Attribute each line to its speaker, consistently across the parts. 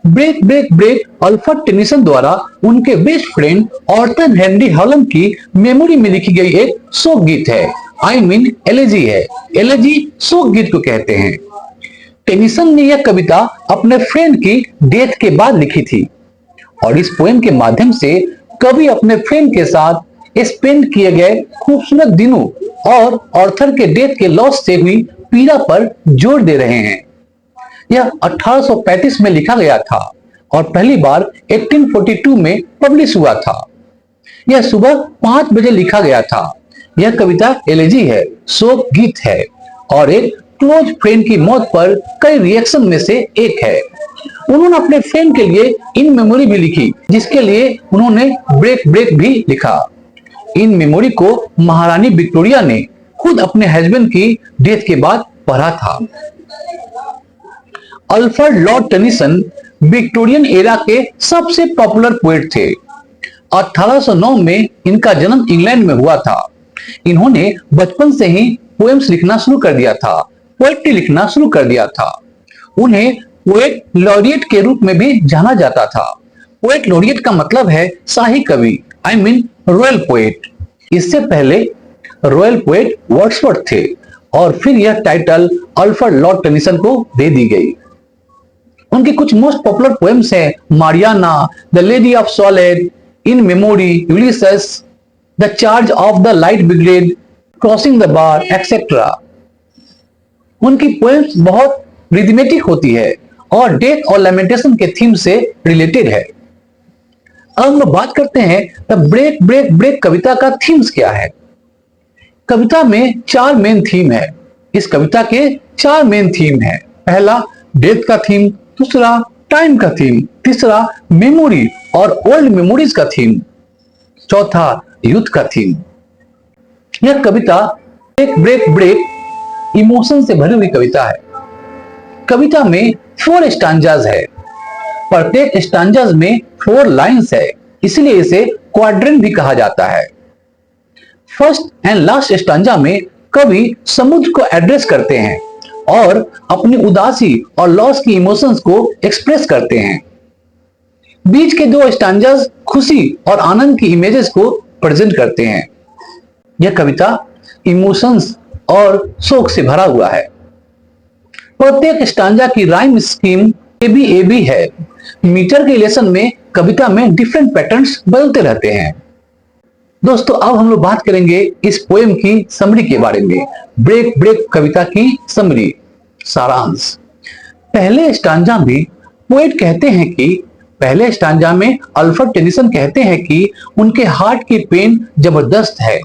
Speaker 1: Break break break Alfred Tennyson द्वारा उनके best friend Arthur Henry Hallam की memory में लिखी गई एक शोक गीत है। आई मीन एलेजी है। एलेजी शोक गीत को कहते हैं। टेनिसन ने यह कविता अपने फ्रेंड की डेथ के बाद लिखी थी और इस पोएम के माध्यम से कवि अपने फ्रेंड के साथ स्पेंड किए गए खूबसूरत दिनों और ऑर्थर के डेथ के लॉस से हुई पीड़ा पर जोर दे रहे हैं। यह 1835 में लिखा गया था और पहली बार 1842 में पब्लिश हुआ था। यह सुबह 5 बजे लिखा गया था। यह कविता एलेजी है, शोक गीत है और एक क्लोज फ्रेंड की मौत पर कई रिएक्शन में से एक है। उन्होंने अपने फ्रेंड के लिए इन मेमोरी भी लिखी, जिसके लिए उन्होंने ब्रेक ब्रेक भी लिखा। इन मेमोरी को महारानी विक्टोरिया ने खुद अपने हस्बैंड की डेथ के बाद पढ़ा था। Alfred Lord Tennyson Victorian era के सबसे पॉपुलर पोएट थे। 1809 में इनका जन्म इंग्लैंड में हुआ था। इन्होंने बचपन से ही पोएम्स लिखना शुरू कर दिया था, पोएट्री लिखना शुरू कर दिया था। उन्हें पोएट लॉरिएट के रूप में भी जाना जाता था। पोएट लॉरिएट का मतलब है शाही कवि, आई मीन रॉयल पोएट। इससे पहले रॉयल पोएट वर्ड्सवर्थ थे और फिर यह टाइटल अल्फ्रेड लॉर्ड टेनिसन को दे दी गई। उनके कुछ मोस्ट पॉपुलर पोएम्स हैं Mariana, the lady of Shalott, in memory, Ulysses, the charge of the light brigade, crossing the bar, etcetera. उनकी पोएम्स बहुत रिदमेटिक होती है और डेथ और लैमेंटेशन के थीम से रिलेटेड है। अब हम बात करते हैं द ब्रेक ब्रेक ब्रेक कविता का थीम्स क्या है। कविता में 4 मेन थीम है। इस कविता के 4 मेन थीम है। पहला डेथ का थीम, दूसरा टाइम का थीम, तीसरा मेमोरी और ओल्ड मेमोरीज का थीम, चौथा यूथ का थीम। यह कविता ब्रेक ब्रेक ब्रेक इमोशन से भरी हुई कविता है। कविता में 4 स्टांजाज है। प्रत्येक स्टांजाज में 4 लाइन्स है, इसलिए इसे क्वाड्रेंट भी कहा जाता है। फर्स्ट एंड लास्ट स्टांजा में कवि समुद्र को एड्रेस करते हैं और अपनी उदासी और लॉस की इमोशंस को एक्सप्रेस करते हैं। बीच के 2 स्टांजाज खुशी और आनंद की इमेजेस को प्रेजेंट करते हैं। यह कविता इमोशंस और शोक से भरा हुआ है। प्रत्येक स्टांजा की राइम स्कीम एबी है। मीटर के रिलेशन में कविता में डिफरेंट पैटर्न्स बदलते रहते हैं। दोस्तों, अब हम लोग बात करेंगे इस पोएम की समरी के बारे में। ब्रेक ब्रेक कविता की समरी, सारांश। पहले स्टांजा में पोएट कहते हैं कि पहले स्टांजा में अल्फ्रेड टेनिसन कहते हैं कि उनके हार्ट की पेन जबरदस्त है।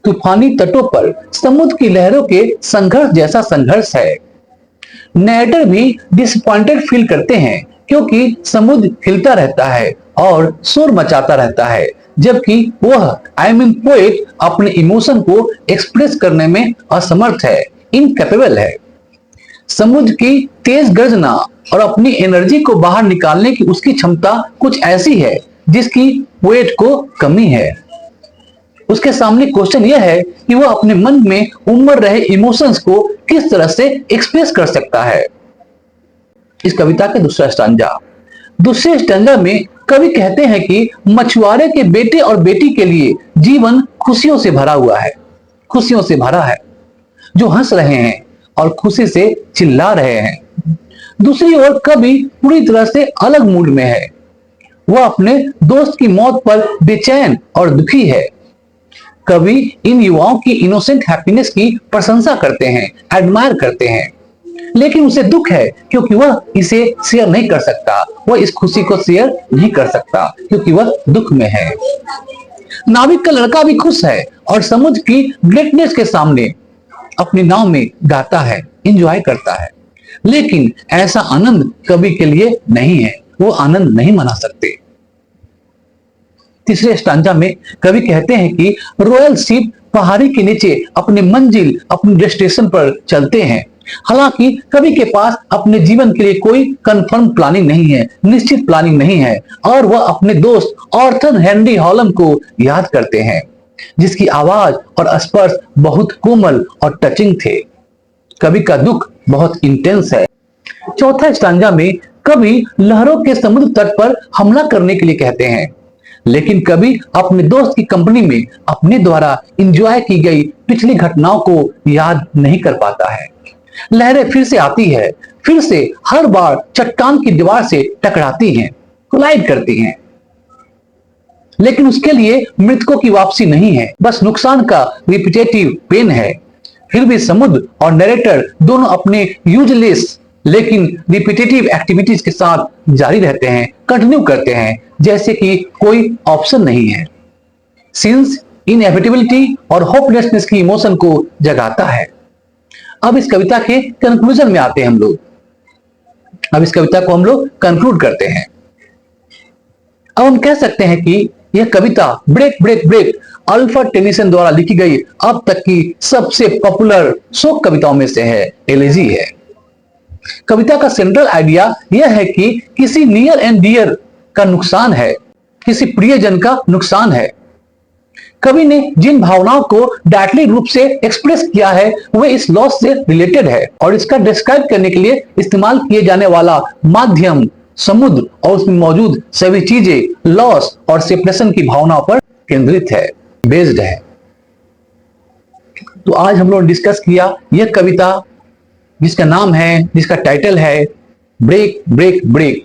Speaker 1: तूफानी तटों पर समुद्र की लहरों के संघर्ष जैसा संघर्ष है। नैरेटर भी डिसअपॉइंटेड फील करते हैं क्योंकि समुद्र हिलता रहता है और शोर मचाता रहता है, जबकि वह आई मीन पोएट अपने इमोशन को एक्सप्रेस करने में असमर्थ है, इनकैपेबल है। समुद्र की तेज गर्जना और अपनी एनर्जी को बाहर निकालने की उसकी क्षमता कुछ ऐसी है जिसकी पोएट को कमी है। उसके सामने क्वेश्चन यह है कि वह अपने मन में उमड़ रहे इमोशंस को किस तरह से एक्सप्रेस कर सकता है। इस कविता का दूसरा स्टांजा। दूसरे स्टांजा में कवि कहते हैं कि मछुआरे के बेटे और बेटी के लिए जीवन खुशियों से भरा हुआ है, खुशियों से भरा है, जो हंस रहे हैं और खुशी से चिल्ला रहे हैं। दूसरी ओर कवि पूरी तरह से अलग मूड में है। वह अपने दोस्त की मौत पर बेचैन और दुखी है। कवि इन युवाओं की इनोसेंट हैप्पीनेस की प्रशंसा करते हैं, एडमायर करते हैं, लेकिन उसे दुख है क्योंकि वह इसे शेयर नहीं कर सकता। वह इस खुशी को शेयर नहीं कर सकता क्योंकि वह दुख में है। नाविक का लड़का भी खुश है और समुद्र की ग्रेटनेस के सामने अपनी नाव में गाता है, एंजॉय करता है, लेकिन ऐसा आनंद कवि के लिए नहीं है। वो आनंद नहीं मना सकते। तीसरे स्टांजा में कवि कहते हैं कि रॉयल शिप पहाड़ी के नीचे अपनी मंजिल, अपनी डेस्टिनेशन पर चलते हैं। हालांकि कवि के पास अपने जीवन के लिए कोई कंफर्म प्लानिंग नहीं है, निश्चित प्लानिंग नहीं है, और वह अपने दोस्त ऑर्थर हेनरी हॉलम को याद करते हैं, जिसकी आवाज और स्पर्श बहुत कोमल और टचिंग थे। कवि का दुख बहुत इंटेंस है। चौथा स्टांजा में कभी लहरों के समुद्र तट पर हमला करने के लिए कहते हैं, लेकिन कभी अपने दोस्त की कंपनी में अपने द्वारा एंजॉय की गई पिछली घटनाओं को याद नहीं कर पाता है। लहरें फिर से आती है, फिर से हर बार चट्टान की दीवार से टकराती हैं, कोलाइड करती हैं, लेकिन उसके लिए मृतकों की वापसी नहीं है, बस नुकसान का रिपीटेटिव पेन है। फिर भी समुद्र और नरेटर दोनों अपने यूजलेस लेकिन रिपीटेटिव एक्टिविटीज के साथ जारी रहते हैं, कंटिन्यू करते हैं, जैसे कि कोई ऑप्शन नहीं है। सीन्स इनएविटेबिलिटी और होपलेसनेस की इमोशन को जगाता है। अब इस कविता के कंक्लूजन में आते हैं हम लोग। अब इस कविता को हम लोग कंक्लूड करते हैं। अब हम कह सकते हैं कि यह कविता break break break Alfred Tennyson द्वारा लिखी गई अब तक की सबसे पॉपुलर शोक कविताओं में से है, एलेजी है। कविता का सेंट्रल आइडिया यह है कि किसी नियर एंड डियर का नुकसान है, किसी प्रियजन का नुकसान है। कवि ने जिन भावनाओं को डायरेक्टली रूप से एक्सप्रेस किया है वे इस लॉस से रिलेटेड है और इसका डिस्क्राइब करने के लिए इस्तेमाल किए जाने वाला माध्यम समुद्र और उसमें मौजूद सभी चीजें लॉस और सेपरेशन की भावनाओं पर केंद्रित है, बेस्ड है। तो आज हम लोग डिस्कस किया यह कविता जिसका नाम है, जिसका टाइटल है ब्रेक ब्रेक ब्रेक,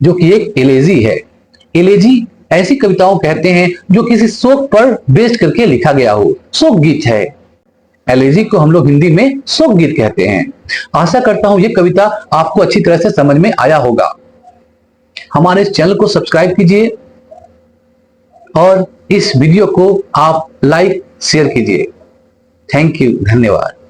Speaker 1: जो कि एक एलेजी है। एलेजी ऐसी कविताओं कहते हैं जो किसी शोक पर बेस्ड करके लिखा गया हो, शोक गीत है। एलेजी को हम लोग हिंदी में शोक गीत कहते हैं। आशा करता हूं यह कविता आपको अच्छी तरह से समझ में आया होगा। हमारे इस चैनल को सब्सक्राइब कीजिए और इस वीडियो को आप लाइक शेयर कीजिए। थैंक यू, धन्यवाद।